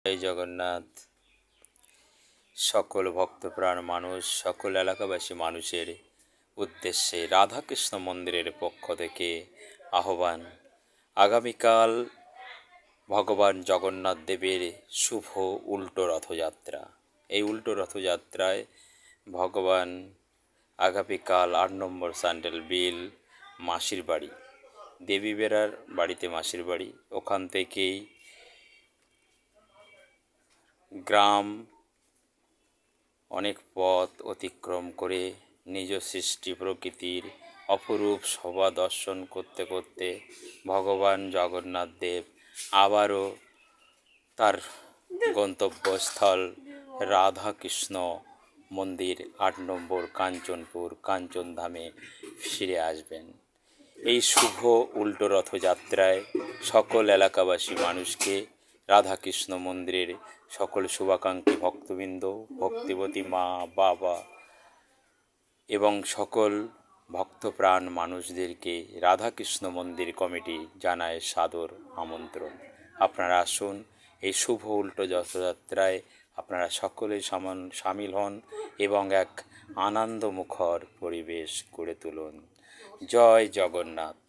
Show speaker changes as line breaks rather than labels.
জয় জগন্নাথ। সকল ভক্তপ্রাণ মানুষ, সকল এলাকাবাসী মানুষের উদ্দেশ্যে রাধাকৃষ্ণ মন্দিরের পক্ষ থেকে আহ্বান। আগামীকাল ভগবান জগন্নাথ দেবের শুভ উল্টো রথযাত্রা। এই উল্টো রথযাত্রায় ভগবান আগামীকাল ৮ নম্বর স্যান্ডেল বিল মাসির বাড়ি, দেবী বেড়ার বাড়িতে মাসির বাড়ি, ওখান থেকেই গ্রাম অনেক পথ অতিক্রম করে নিজ সৃষ্টি প্রকৃতির অপরূপ শোভা দর্শন করতে করতে ভগবান জগন্নাথ দেব আবারও তার গন্তব্যস্থল রাধাকৃষ্ণ মন্দির ৮ নম্বর কাঞ্চনপুর কাঞ্চনধামে ফিরে আসবেন। এই শুভ উল্টো রথযাত্রায় সকল এলাকাবাসী মানুষকে রাধাকৃষ্ণ মন্দিরের সকল শুভাকাঙ্ক্ষী ভক্তবৃন্দ, ভক্তিবতী মা বাবা এবং সকল ভক্তপ্রাণ মানুষদেরকে রাধাকৃষ্ণ মন্দির কমিটি জানায় সাদর আমন্ত্রণ। আপনারা আসুন, এই শুভ উল্টো রথযাত্রায় আপনারা সকলে সামিল হন এবং এক আনন্দমুখর পরিবেশ গড়ে তুলুন। জয় জগন্নাথ।